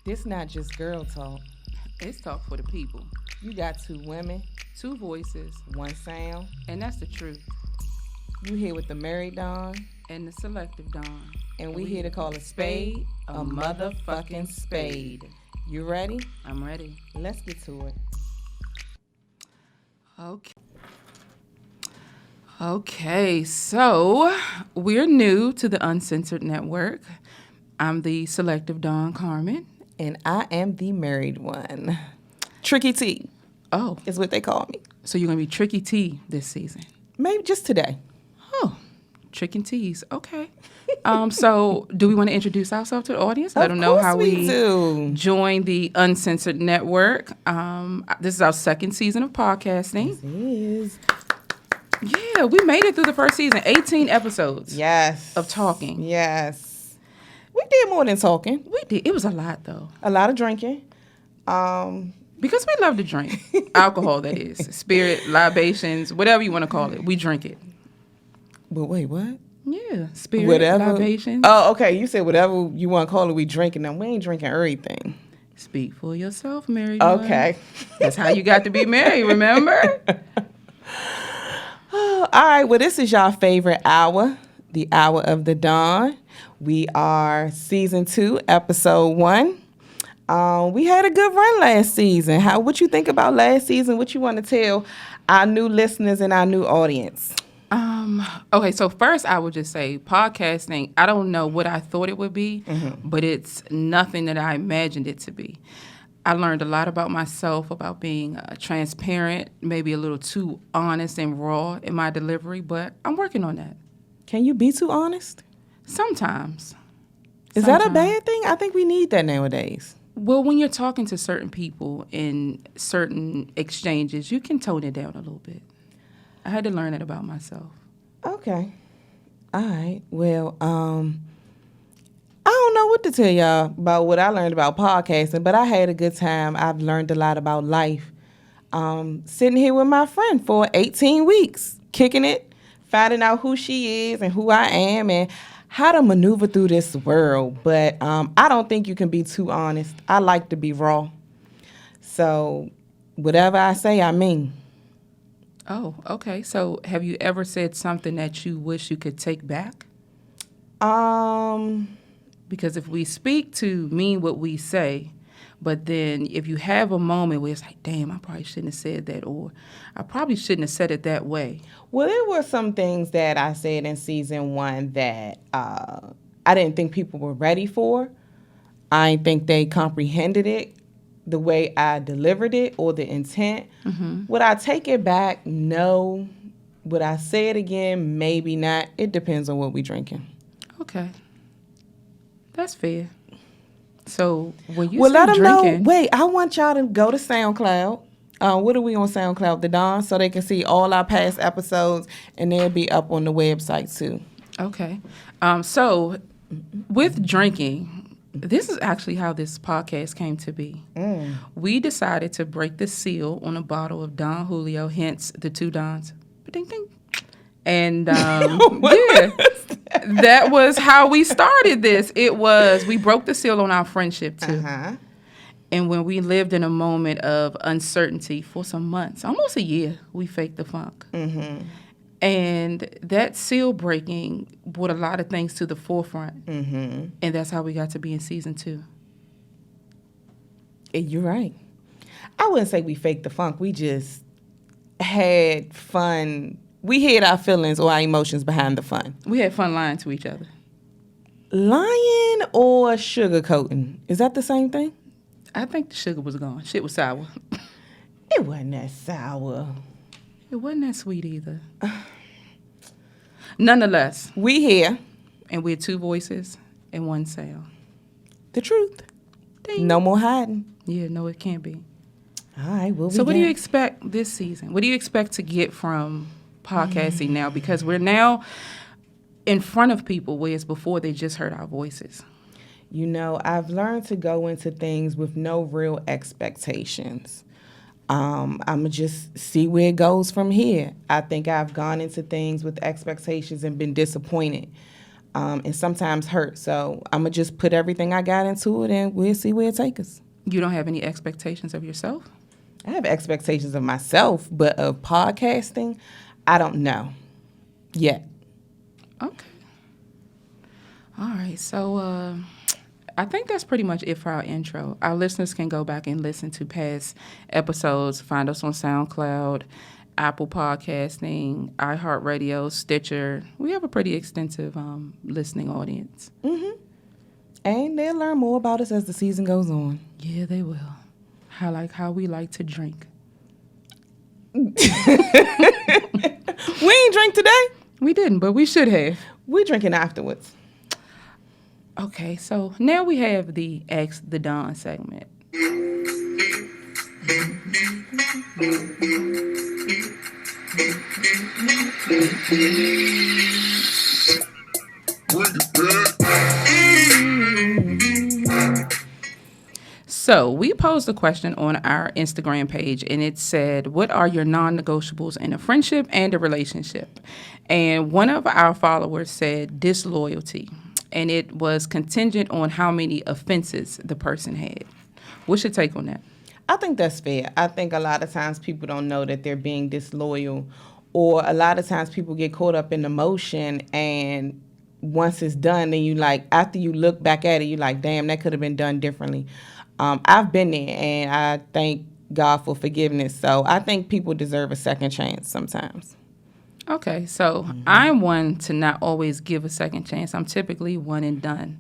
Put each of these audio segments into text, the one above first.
This not just girl talk. It's talk for the people. You got two women, Two voices, one sound. and that's the truth. You here with the married Dawn, And the selective Dawn. and we here to call a spade a motherfucking spade. You ready? I'm ready. Let's get to it. Okay, so we're new to the Uncensored Network. I'm the selective Dawn Carmen. And I am the married one. Tricky T Oh, is what they call me. so you're going to be Tricky T this season. Maybe just today. Oh, Trick and Tease. Okay. So do we want to introduce ourselves to the audience? Let them know how we do. joined the Uncensored Network. This is our second season of podcasting. Yes. Yeah, we made it through the first season. 18 episodes Yes. of talking. Yes. We did more than talking. We did. It was a lot, though. A lot of drinking. Because we love to drink. Alcohol, that is. Spirit, libations, whatever you want to call it. We drink it. But wait, what? Yeah. Spirit, Whatever. libations. Oh, okay. You said whatever you want to call it, we drinking. Now, we ain't drinking everything. Speak for yourself, married one. Okay. That's how you got to be married, remember? All right. Well, this is y'all favorite hour, the hour of the dawn. We are season 2, episode 1. We had a good run last season. What you think about last season? What you want to tell our new listeners and our new audience? Okay, so first I would just say podcasting, I don't know what I thought it would be, but it's nothing that I imagined it to be. I learned a lot about myself, about being transparent, maybe a little too honest and raw in my delivery, but I'm working on that. Can you be too honest? Sometimes. Is that a bad thing? I think we need that nowadays. Well, when you're talking to certain people in certain exchanges, you can tone it down a little bit. I had to learn it about myself. Okay. All right. Well, I don't know what to tell y'all about what I learned about podcasting, but I had a good time. I've learned a lot about life. Sitting here with my friend for 18 weeks, kicking it, finding out who she is and who I am and how to maneuver through this world. But I don't think you can be too honest. I like to be raw. So whatever I say, I mean. Oh, okay. So have you ever said something that you wish you could take back? Because if we speak to mean what we say, but then if you have a moment where it's like, damn, I probably shouldn't have said that, or I probably shouldn't have said it that way. Well, there were some things that I said in season 1 that I didn't think people were ready for. I didn't think they comprehended it the way I delivered it or the intent. Would I take it back? No. Would I say it again? Maybe not. It depends on what we're drinking. Okay. That's fair. So when you Well, say let them drinking, know. Wait, I want y'all to go to SoundCloud. What are we on SoundCloud? The Dawn, so they can see all our past episodes, and they'll be up on the website too. Okay. So with drinking, this is actually how this podcast came to be. We decided to break the seal on a bottle of Don Julio, hence the 2 Dons. Ding, ding. And yeah, that was how we started this. We broke the seal on our friendship too. And when we lived in a moment of uncertainty for some months, almost a year, we faked the funk. And that seal breaking brought a lot of things to the forefront. And that's how we got to be in season 2. You're right. I wouldn't say we faked the funk. We just had fun. We hid our feelings or our emotions behind the fun. We had fun lying to each other. Lying or sugarcoating? Is that the same thing? I think the sugar was gone. Shit was sour. It wasn't that sour. It wasn't that sweet either. Nonetheless, We here. and we're 2 voices and 1 sound. The truth. Ding. No more hiding. Yeah, no, it can't be. All right. So what do you expect this season? What do you expect to get from podcasting now? Because we're now in front of people, whereas before they just heard our voices. You know, I've learned to go into things with no real expectations. I'm going to just see where it goes from here. I think I've gone into things with expectations and been disappointed. and sometimes hurt. So I'm going to just put everything I got into it, and we'll see where it takes us. You don't have any expectations of yourself? I have expectations of myself, but of podcasting, I don't know yet. Okay. All right. So I think that's pretty much it for our intro. Our listeners can go back and listen to past episodes. Find us on SoundCloud, Apple Podcasting, iHeartRadio, Stitcher. We have a pretty extensive listening audience. Mm-hmm. And they'll learn more about us as the season goes on. Yeah, they will. How we like to drink. We ain't drink today. We didn't, but we should have. We drinking afterwards. Okay, so now we have the Ask the Dhon segment. So we posed a question on our Instagram page, and it said, what are your non-negotiables in a friendship and a relationship? And one of our followers said disloyalty, and it was contingent on how many offenses the person had. What's your take on that? I think that's fair. I think a lot of times people don't know that they're being disloyal, or a lot of times people get caught up in emotion, and once it's done, then you like, after you look back at it, you like, damn, that could have been done differently. I've been there, and I thank God for forgiveness. So I think people deserve a second chance sometimes. Okay, so I'm one to not always give a second chance. I'm typically one and done.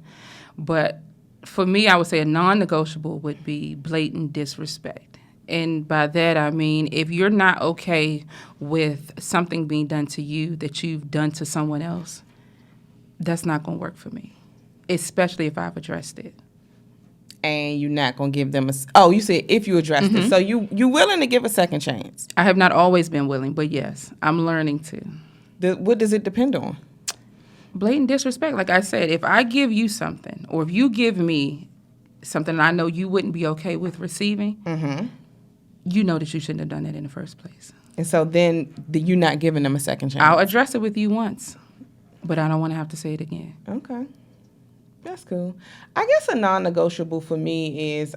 But for me, I would say a non-negotiable would be blatant disrespect. And by that, I mean, if you're not okay with something being done to you that you've done to someone else, that's not going to work for me, especially if I've addressed it. And you're not going to give them oh, you said if you addressed it. So you willing to give a second chance? I have not always been willing, but yes, I'm learning to. What does it depend on? Blatant disrespect. Like I said, if I give you something, or if you give me something I know you wouldn't be okay with receiving, you know that you shouldn't have done that in the first place. And so then you're not giving them a second chance? I'll address it with you once, but I don't want to have to say it again. Okay. That's cool. I guess a non-negotiable for me is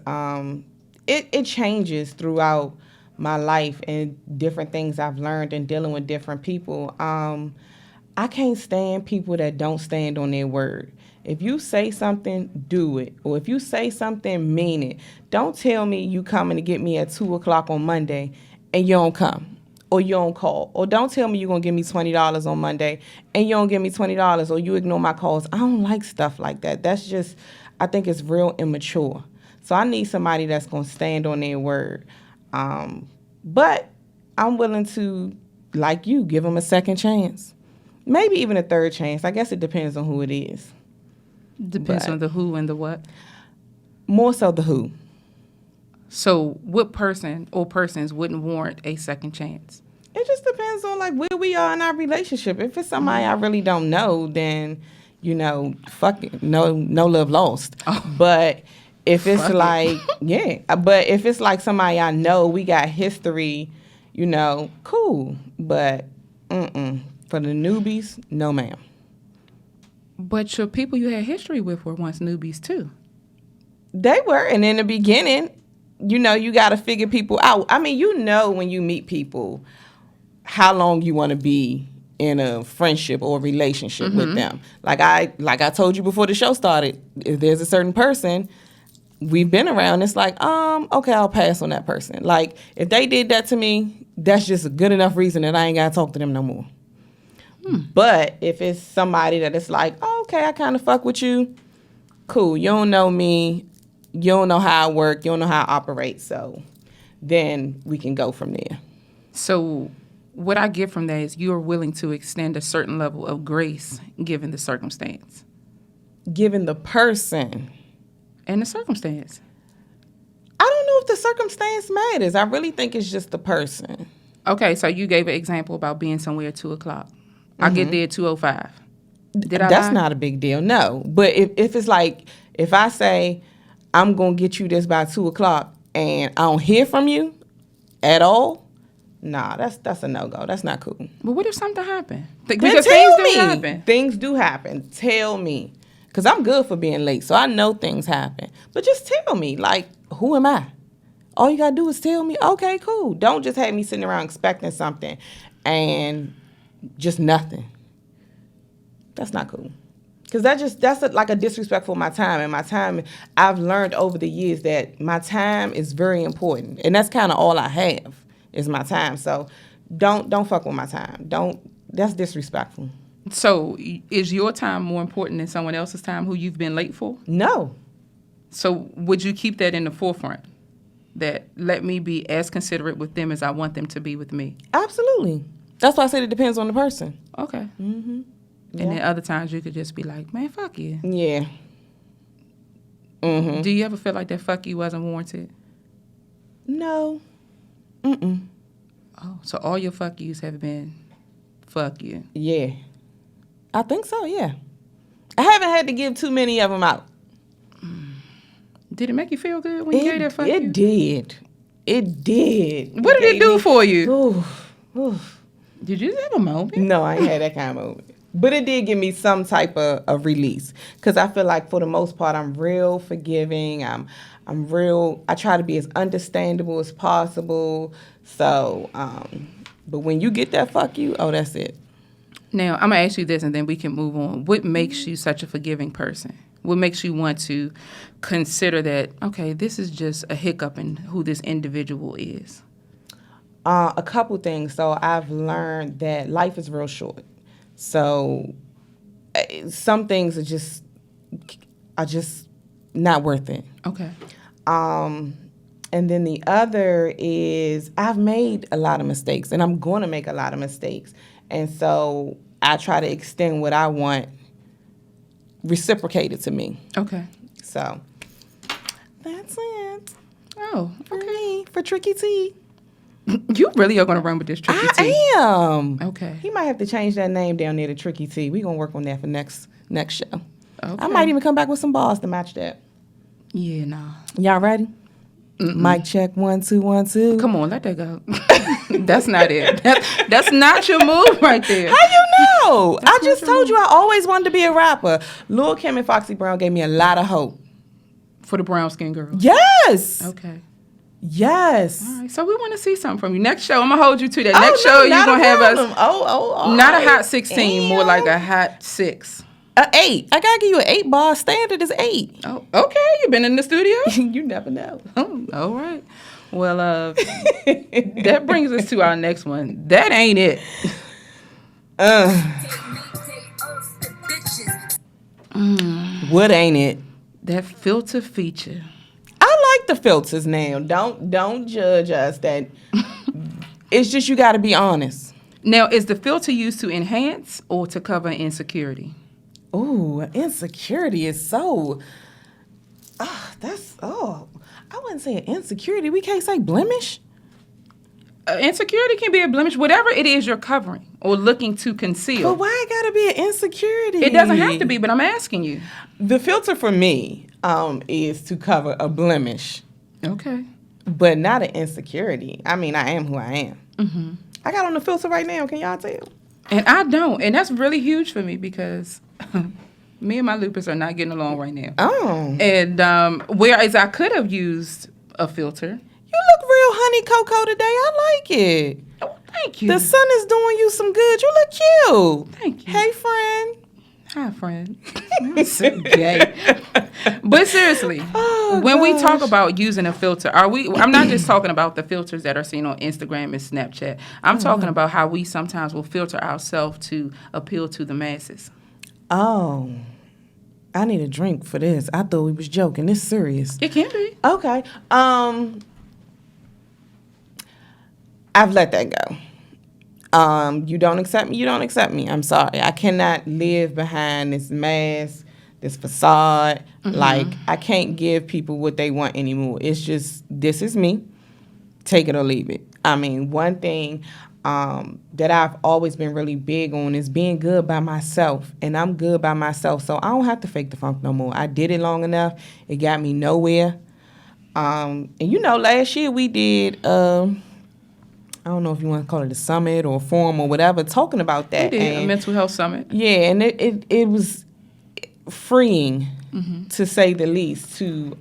it changes throughout my life and different things I've learned in dealing with different people. I can't stand people that don't stand on their word. If you say something, do it. Or if you say something, mean it. Don't tell me you coming to get me at 2 o'clock on Monday and you don't come. Or you don't call. Or don't tell me you're going to give me $20 on Monday and you don't give me $20, or you ignore my calls. I don't like stuff like that. That's just, I think it's real immature. So I need somebody that's going to stand on their word. But I'm willing to, like you, give them a second chance. Maybe even a third chance. I guess it depends on who it is. Depends on the who and the what? More so the who. So what person or persons wouldn't warrant a second chance? It just depends on like where we are in our relationship. If it's somebody I really don't know, then, fuck it. No love lost. Oh. But if it's but if it's like somebody I know, we got history, cool. But for the newbies, no ma'am. But your people you had history with were once newbies too. They were, and in the beginning, you got to figure people out. I mean, when you meet people, how long you want to be in a friendship or a relationship with them. Like I told you before the show started, if there's a certain person we've been around, it's like, okay, I'll pass on that person. Like, if they did that to me, that's just a good enough reason that I ain't got to talk to them no more. But if it's somebody that it's like, oh, okay, I kind of fuck with you, cool, you don't know me, you don't know how I work, you don't know how I operate, so then we can go from there. So what I get from that is you're willing to extend a certain level of grace given the circumstance. Given the person. And the circumstance. I don't know if the circumstance matters. I really think it's just the person. Okay, so you gave an example about being somewhere at 2 o'clock. I get there at 2:05. Did I That's lie? not a big deal, no. But if it's like, if I say, I'm going to get you this by 2 o'clock and I don't hear from you at all, Nah, that's a no-go. That's not cool. But what if something happened? Then Because tell things do me. happen. Things do happen. Tell me. Because I'm good for being late, so I know things happen. But just tell me, like, who am I? All you got to do is tell me, okay, cool. Don't just have me sitting around expecting something and just nothing. That's not cool. Because like a disrespectful of my time. And my time, I've learned over the years that my time is very important. And that's kind of all I have is my time. So don't fuck with my time. That's disrespectful. So is your time more important than someone else's time who you've been late for? No. So would you keep that in the forefront? That let me be as considerate with them as I want them to be with me? Absolutely. That's why I said it depends on the person. Okay. Mm-hmm. And then other times you could just be like, man, fuck you. Yeah. Mm-hmm. Do you ever feel like that fuck you wasn't warranted? No. Mm-mm. Oh, so all your fuck yous have been fuck you. Yeah. I think so, yeah. I haven't had to give too many of them out. Did it make you feel good when you gave that fuck you? It did. It did. What did it do for you? Oof. Did you just have a moment? No, I ain't had that kind of moment. But it did give me some type of release. Because I feel like for the most part, I'm real forgiving. I'm real, I try to be as understandable as possible. So, but when you get that fuck you, oh, that's it. Now, I'm going to ask you this and then we can move on. What makes you such a forgiving person? What makes you want to consider that, okay, this is just a hiccup in who this individual is? A couple things. So I've learned that life is real short. So some things are just not worth it. Okay. And then the other is I've made a lot of mistakes, and I'm going to make a lot of mistakes. And so I try to extend what I want reciprocated to me. Okay. So that's it. Oh, For me, for Tricky T. You really are going to run with this Tricky T. I am. Okay. He might have to change that name down there to Tricky T. We're going to work on that for next show. Okay. I might even come back with some balls to match that. Yeah, nah. Y'all ready? Mic check 1 2 1 2. Come on, let that go. That's not it. That's not your move right there. How you know? I That's just not your told you I always wanted to be a rapper. Lil' Kim and Foxy Brown gave me a lot of hope. For the brown skin girl. Yes. Okay. Yes. All right. So we want to see something from you. Next show, I'm going to hold you to that. Next show, you're going to have us. Not a hot 16, more like a hot 6. 8. I gotta give you an 8 bar. Standard is 8. Oh, okay. You've been in the studio? You never know. Oh, all right. Well, that brings us to our next one. That ain't it. What ain't it? That filter feature. I like the filters now. Don't judge us. That it's just you got to be honest. Now, is the filter used to enhance or to cover insecurity? Ooh, insecurity is so. I wouldn't say an insecurity. We can't say blemish. Insecurity can be a blemish, whatever it is you're covering or looking to conceal. But why it gotta be an insecurity? It doesn't have to be, but I'm asking you. The filter for me is to cover a blemish, Okay. but not an insecurity. I mean, I am who I am. Mm-hmm. I got on the filter right now. Can y'all tell? And I don't. And that's really huge for me because me and my lupus are not getting along right now. Oh. And whereas I could have used a filter. You look real honey cocoa today. I like it. Oh, thank you. The sun is doing you some good. You look cute. Thank you. Hey, friend. Hi, friend. You're so gay. But seriously, when we talk about using a filter, I'm not just talking about the filters that are seen on Instagram and Snapchat. I'm talking about how we sometimes will filter ourselves to appeal to the masses. Oh. I need a drink for this. I thought we was joking. It's serious. It can be. Okay. I've let that go. You don't accept me, you don't accept me. I'm sorry. I cannot live behind this mask, this facade. Mm-hmm. Like, I can't give people what they want anymore. It's just, this is me. Take it or leave it. I mean, one thing that I've always been really big on is being good by myself. And I'm good by myself. So I don't have to fake the funk no more. I did it long enough. It got me nowhere. And last year we did I don't know if you want to call it a summit or a forum or whatever, talking about We that. did a And mental health summit. yeah, and it was freeing, to say the least, to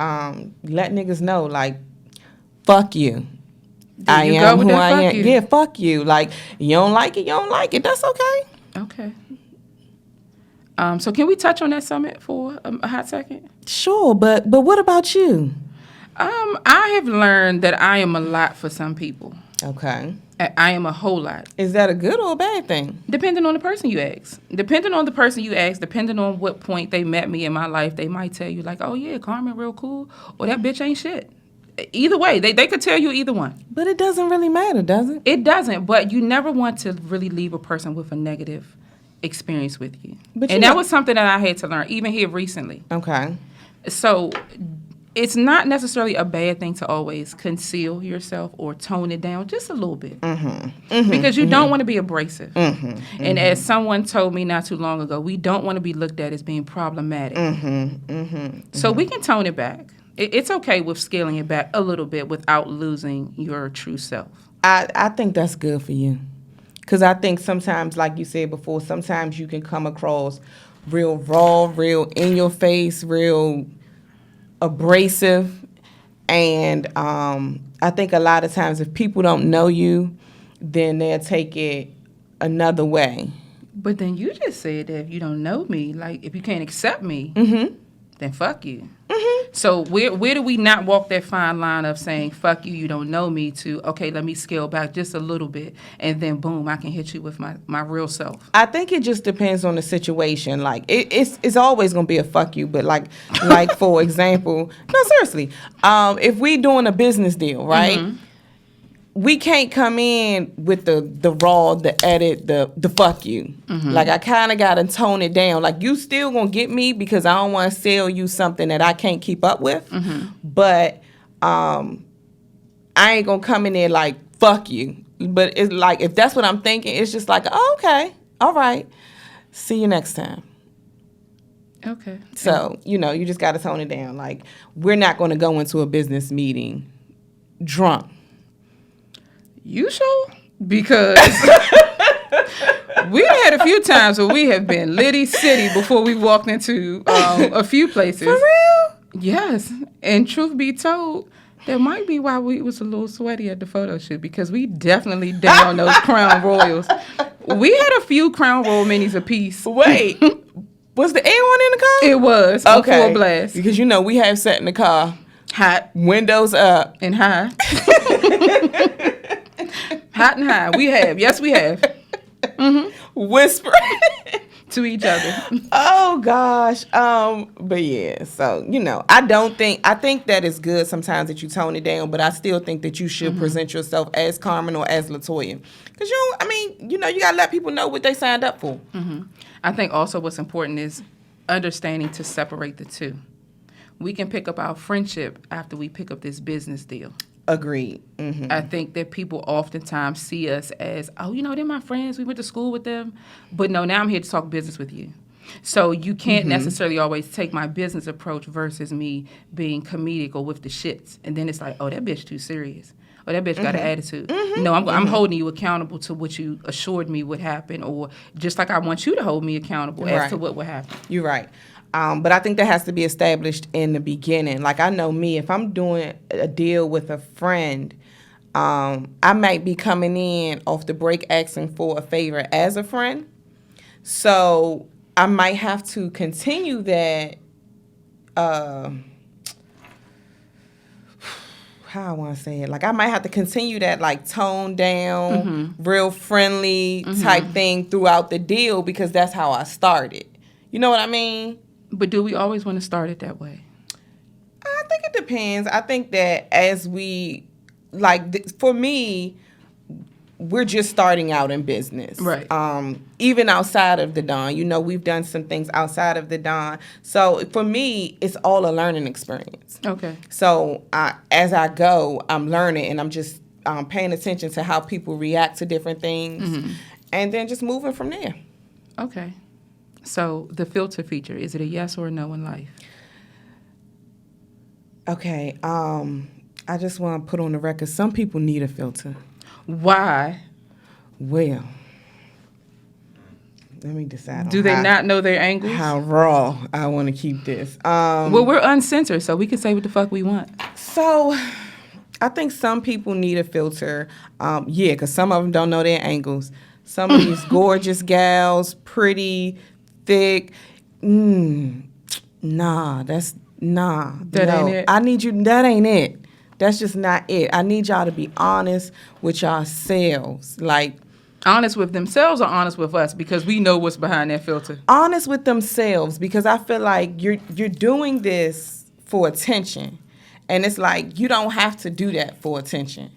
let niggas know, like, fuck you. I you am go with who that I fuck am. you? Yeah, fuck you. Like, you don't like it, you don't like it. That's okay. Okay. So can we touch on that summit for a hot second? Sure, but what about you? I have learned that I am a lot for some people. Okay. I am a whole lot. Is that a good or a bad thing? Depending on the person you ask. Depending on what point they met me in my life, they might tell you, like, oh, yeah, Carmen real cool, or that bitch ain't shit. Either way, they could tell you either one. But it doesn't really matter, does it? It doesn't, but you never want to really leave a person with a negative experience with you. And that was something that I had to learn, even here recently. Okay. So it's not necessarily a bad thing to always conceal yourself or tone it down just a little bit. Because you don't want to be abrasive. And as someone told me not too long ago, we don't want to be looked at as being problematic. So we can tone it back. It's okay with scaling it back a little bit without losing your true self. I think that's good for you. Because I think sometimes, like you said before, sometimes you can come across real raw, real in your face, real abrasive. And I think a lot of times if people don't know you, then they'll take it another way. But then you just said that if you don't know me, like if you can't accept me, then fuck you. So where do we not walk that fine line of saying, fuck you, you don't know me, to, okay, let me scale back just a little bit, and then boom, I can hit you with my real self? I think it just depends on the situation. Like, it's always going to be a fuck you, but like for example, no, seriously, if we doing a business deal, right? We can't come in with the raw, the edit, the fuck you. Like, I kind of got to tone it down. Like, you still going to get me because I don't want to sell you something that I can't keep up with. But I ain't going to come in there like, fuck you. But it's like, if that's what I'm thinking, it's just like, oh, okay, all right. See you next time. Okay. So, you just got to tone it down. Like, we're not going to go into a business meeting drunk. You sure? Because we had a few times where we have been litty city before we walked into a few places. For real? Yes. And truth be told, that might be why we was a little sweaty at the photo shoot, because we definitely down those Crown Royals. We had a few Crown Royal minis apiece. Wait. Was the A1 in the car? It was. Okay. On full blast. Because we have sat in the car. Hot. Windows up. And high. Hot and high. We have. Yes, we have. Whispering to each other. Oh gosh. But yeah, so I think that it's good sometimes that you tone it down, but I still think that you should present yourself as Carmen or as LaToya. Because you gotta let people know what they signed up for. I think also what's important is understanding to separate the two. We can pick up our friendship after we pick up this business deal. Agreed. I think that people oftentimes see us as, oh, they're my friends. We went to school with them. But no, now I'm here to talk business with you. So you can't necessarily always take my business approach versus me being comedic or with the shits. And then it's like, oh, that bitch too serious. Oh, that bitch got an attitude. No, I'm holding you accountable to what you assured me would happen, or just like I want you to hold me accountable as to what would happen. You're right. But I think that has to be established in the beginning. Like, I know me, if I'm doing a deal with a friend, I might be coming in off the break asking for a favor as a friend. So I might have to continue that, how I want to say it. Like, I might have to continue that, like, tone down, real friendly type thing throughout the deal, because that's how I started. You know what I mean? But do we always want to start it that way? I think it depends. I think that as we, for me, we're just starting out in business. Right. Even outside of the Dhon. We've done some things outside of the Dhon. So for me, it's all a learning experience. Okay. So as I go, I'm learning, and I'm just paying attention to how people react to different things, and then just moving from there. Okay. So the filter feature, is it a yes or a no in life? Okay. I just want to put on the record, some people need a filter. Why? Well, let me decide. Do they not know their angles? How raw I want to keep this. Well, we're uncensored, so we can say what the fuck we want. So, I think some people need a filter. Yeah, because some of them don't know their angles. Some of these gorgeous gals, pretty, thick. Nah, that ain't it. I need you. That ain't it. That's just not it. I need y'all to be honest with yourselves. Like, Honest with themselves or honest with us, because we know what's behind that filter. honest with themselves, because I feel like you're doing this for attention, and it's like you don't have to do that for attention.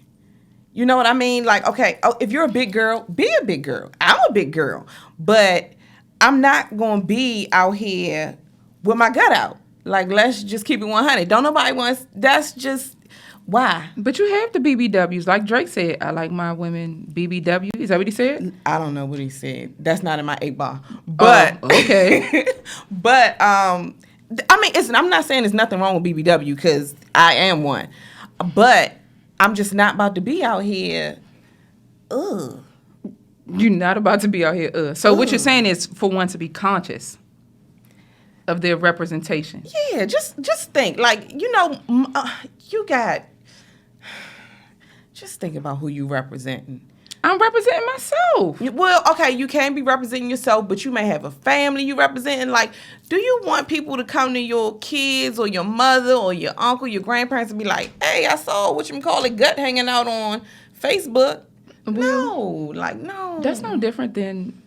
You know what I mean? Like, okay, if you're a big girl, be a big girl. I'm a big girl, but I'm not gonna be out here with my gut out. Like, let's just keep it 100. Don't nobody wants. That's just why. But you have the BBWs. Like Drake said, I like my women BBW. Is that what he said? I don't know what he said. That's not in my 8 ball. But okay. but I mean, I'm not saying there's nothing wrong with BBW, because I am one. But I'm just not about to be out here. Ugh. You're not about to be out here. So what you're saying is for one to be conscious of their representation. Yeah, just think. Like, you got. Just think about who you representing. I'm representing myself. Well, okay, you can be representing yourself, but you may have a family you representing. Like, do you want people to come to your kids or your mother or your uncle, your grandparents, and be like, hey, I saw gut hanging out on Facebook? No. That's no different than,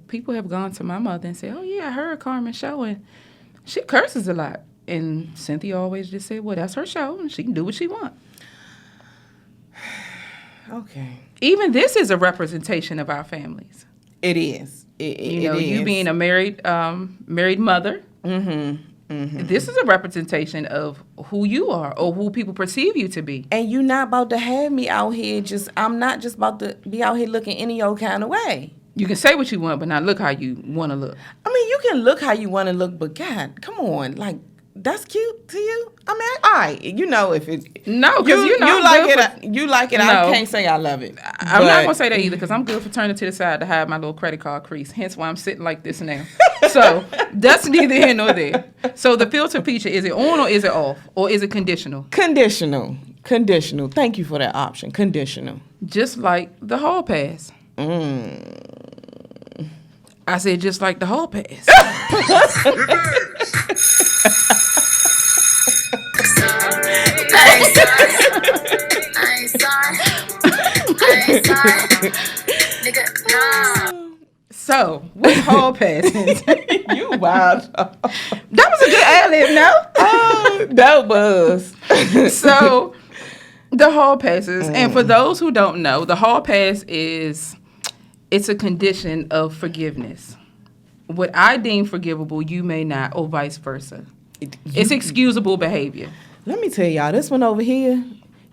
people have gone to my mother and said, oh, yeah, I heard Carmen's show, and she curses a lot. And Cynthia always just said, well, that's her show, and she can do what she wants. Okay. Even this is a representation of our families. It is. It is. You being a married mother. Mm-hmm. Mm-hmm. This is a representation of who you are or who people perceive you to be. And you're not about to have me out here I'm not just about to be out here looking any old kind of way. You can say what you want, but not look how you want to look. I mean, you can look how you want to look, but God, come on. Like, that's cute to you? I mean, all right. If it... No, because you like it. No. I can't say I love it. I'm not going to say that either, because I'm good for turning to the side to hide my little credit card crease. Hence why I'm sitting like this now. So that's neither here nor there. So the filter feature, is it on or is it off? Or is it conditional? Conditional. Thank you for that option. Conditional. Just like the hall pass. I said just like the hall pass. I ain't sorry. So, with hall passes, you wild. That was a good ad-lib, no? Oh, that was. So, the hall passes, and for those who don't know, the hall pass it's a condition of forgiveness. What I deem forgivable, you may not, or vice versa. It's excusable behavior. Let me tell y'all, this one over here,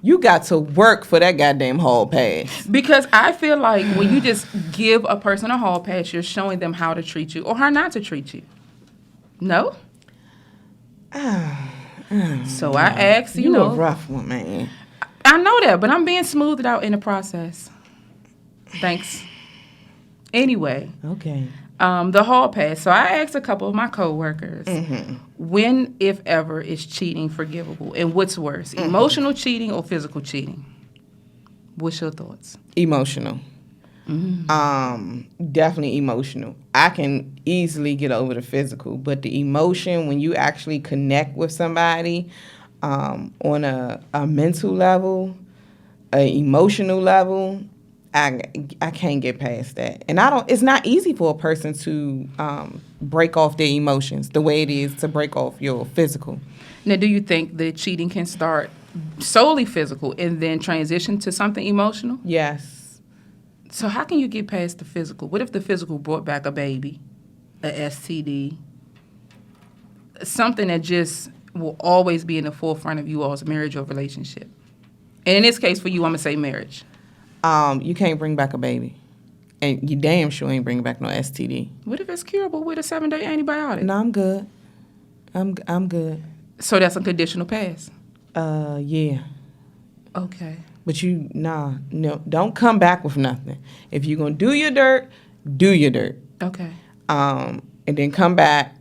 you got to work for that goddamn hall pass. Because I feel like when you just give a person a hall pass, you're showing them how to treat you or how not to treat you. No? So I asked, you know. You a rough one, man. I know that, but I'm being smoothed out in the process. Thanks. Anyway. Okay. The hall pass. So I asked a couple of my coworkers, when, if ever, is cheating forgivable? And what's worse, emotional cheating or physical cheating? What's your thoughts? Emotional. Definitely emotional. I can easily get over the physical, but the emotion, when you actually connect with somebody on a mental level, an emotional level, I can't get past that. And it's not easy for a person to break off their emotions the way it is to break off your physical. Now, do you think that cheating can start solely physical and then transition to something emotional? Yes. So how can you get past the physical? What if the physical brought back a baby, a STD, something that just will always be in the forefront of you all's marriage or relationship? And in this case, for you, I'm going to say marriage. You can't bring back a baby. And you damn sure ain't bringing back no STD. What if it's curable with a 7-day antibiotic? No, I'm good. I'm good. So that's a conditional pass? Yeah. Okay. But no, don't come back with nothing. If you're gonna do your dirt, do your dirt. Okay. And then come back,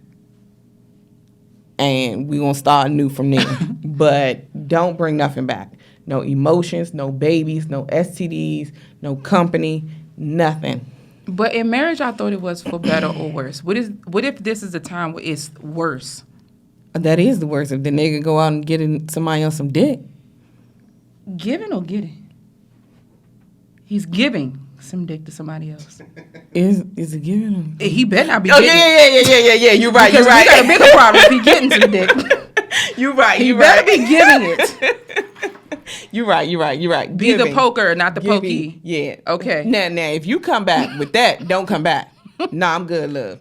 and we gonna start anew from there. But don't bring nothing back. No emotions, no babies, no STDs, no company, nothing. But in marriage, I thought it was for better or worse. What if this is a time where it's worse? That is the worst. If the nigga go out and get somebody else some dick. Giving or getting? He's giving some dick to somebody else. Is it giving? He better not be Oh getting it. yeah. You're right. Because You're right. we got a bigger problem if he getting some dick. You're right. He You're better right. be giving it. You're right. Be the Giving. poker, not the Giving. pokey. Yeah. Okay. Now, if you come back with that, don't come back. Nah, I'm good, love.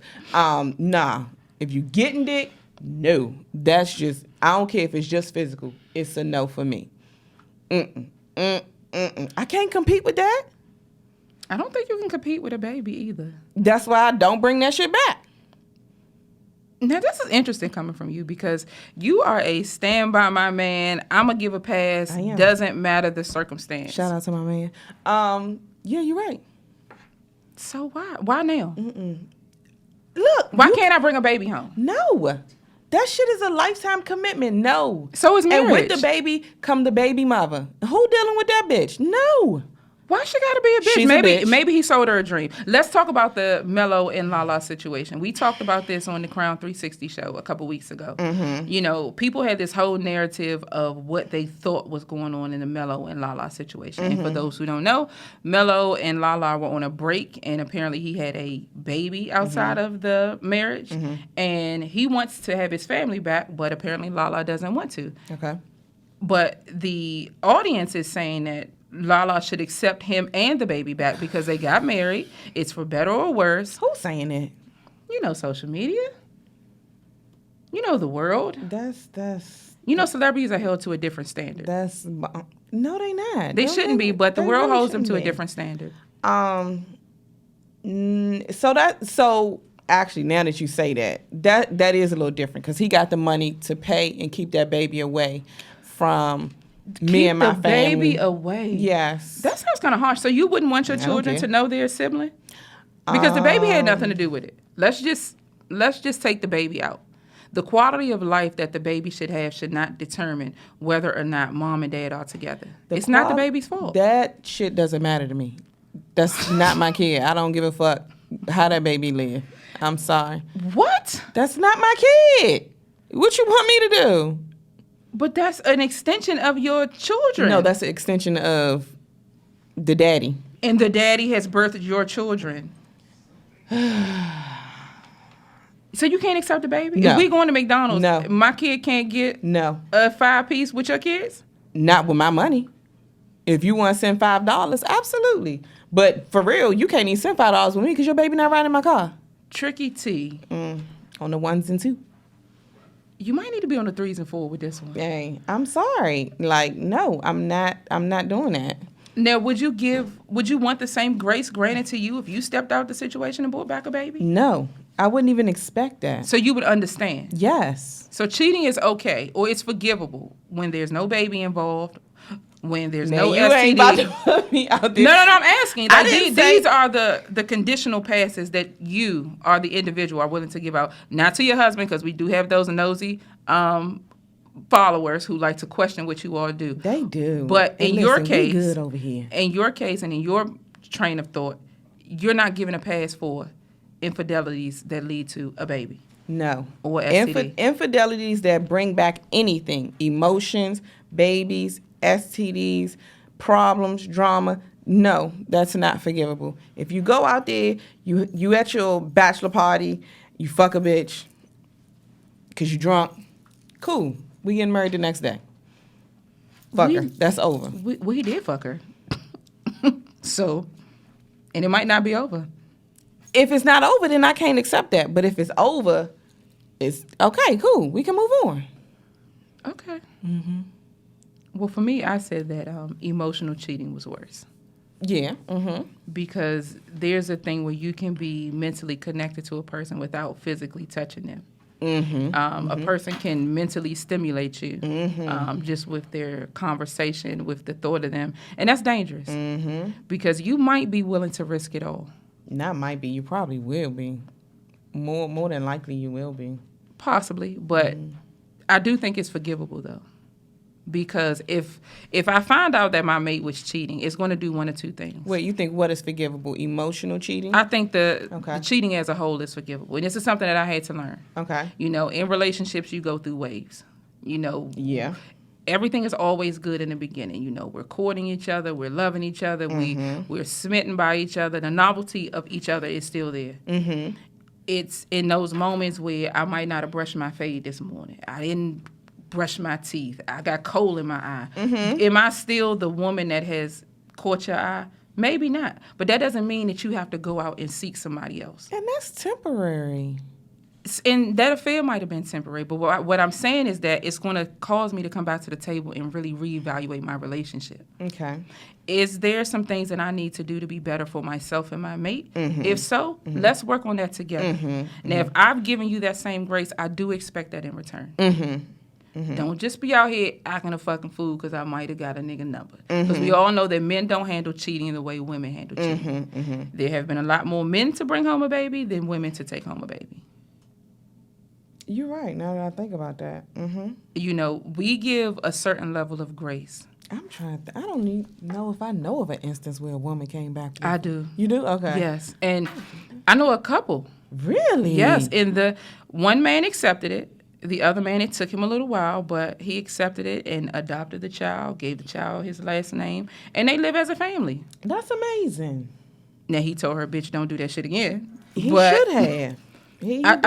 Nah. If you getting dick, no. That's just, I don't care if it's just physical. It's a no for me. I can't compete with that. I don't think you can compete with a baby either. That's why I don't bring that shit back. Now, this is interesting coming from you because you are a stand by my man. I'm going to give a pass. I am. Doesn't matter the circumstance. Shout out to my man. Yeah, you're right. So why? Why now? Look. Why can't I bring a baby home? No. That shit is a lifetime commitment. No. So is marriage. And with the baby come the baby mother. Who dealing with that bitch? No. Why she gotta be a bitch? She's a bitch. Maybe he sold her a dream. Let's talk about the Mello and Lala situation. We talked about this on the Crown 360 show a couple weeks ago. Mm-hmm. You know, people had this whole narrative of what they thought was going on in the Mello and Lala situation. And for those who don't know, Mello and Lala were on a break, and apparently he had a baby outside of the marriage, and he wants to have his family back, but apparently Lala doesn't want to. Okay. But the audience is saying that Lala should accept him and the baby back because they got married. It's for better or worse. Who's saying that? You know social media. You know the world. That's You know celebrities are held to a different standard. no, they not. They shouldn't be, but the they world really holds them to a shouldn't be. different standard. So actually, now that you say that is a little different because he got the money to pay and keep that baby away from me and my the family. baby away. Yes. That sounds kind of harsh. So you wouldn't want your I don't children care. to know their sibling? Because the baby had nothing to do with it. Let's just take the baby out. The quality of life that the baby should have should not determine whether or not mom and dad are together. It's not the baby's fault. That shit doesn't matter to me. That's not my kid. I don't give a fuck how that baby live. I'm sorry. What? That's not my kid. What you want me to do? But that's an extension of your children. No, that's an extension of the daddy. And the daddy has birthed your children. So you can't accept the baby? No. If we going to McDonald's, No. my kid can't get No, a 5-piece with your kids? not with my money. If you want to send $5, absolutely. But for real, you can't even send $5 with me because your baby not riding in my car. Tricky T. On the ones and two. You might need to be on the 3s and 4 with this one. Dang, I'm sorry. Like, no, I'm not doing that. Now, would you want the same grace granted to you if you stepped out the situation and brought back a baby? No, I wouldn't even expect that. So you would understand. Yes. So cheating is okay, or it's forgivable when there's no baby involved, when there's no you STD. ain't about to put me out there. No, I'm asking. I Like, didn't say- these are the conditional passes that you are the individual are willing to give out, not to your husband, because we do have those nosy followers who like to question what you all do. They do. But And in your listen, we case, good over here. in your case and in your train of thought, you're not giving a pass for infidelities that lead to a baby. No. Or STD. Infidelities that bring back anything, emotions, babies, STDs, problems, drama. No, that's not forgivable. If you go out there, you at your bachelor party, you fuck a bitch because you drunk, cool. We getting married the next day. Fuck her. That's over. We did fuck her. So, and it might not be over. If it's not over, then I can't accept that. But if it's over, it's okay, cool. We can move on. Okay. Mm-hmm. Well, for me, I said that emotional cheating was worse. Yeah. Mm-hmm. Because there's a thing where you can be mentally connected to a person without physically touching them. A person can mentally stimulate you just with their conversation, with the thought of them. And that's dangerous because you might be willing to risk it all. Not might be. You probably will be. More than likely you will be. Possibly. But I do think it's forgivable, though. Because if I find out that my mate was cheating, it's going to do one of two things. Wait, you think what is forgivable? Emotional cheating? I think the cheating as a whole is forgivable. And this is something that I had to learn. Okay. You know, in relationships, you go through waves. You know. Yeah. Everything is always good in the beginning. You know, we're courting each other. We're loving each other. We're smitten by each other. The novelty of each other is still there. It's in those moments where I might not have brushed my fade this morning. I didn't brush my teeth. I got coal in my eye. Am I still the woman that has caught your eye? Maybe not. But that doesn't mean that you have to go out and seek somebody else. And that's temporary. And that affair might have been temporary. But what I'm saying is that it's going to cause me to come back to the table and really reevaluate my relationship. Okay. Is there some things that I need to do to be better for myself and my mate? If so, let's work on that together. Now, if I've given you that same grace, I do expect that in return. Don't just be out here acting a fucking fool because I might have got a nigga number. Because we all know that men don't handle cheating the way women handle cheating. There have been a lot more men to bring home a baby than women to take home a baby. You're right, now that I think about that. You know, we give a certain level of grace. I'm trying to I don't know if I know of an instance where a woman came back with I do. You do? Okay. Yes. And I know a couple. Really? Yes. And the one man accepted it. The other man, it took him a little while, but he accepted it and adopted the child, gave the child his last name, and they live as a family. That's amazing. Now, he told her, bitch, don't do that shit again. He should have.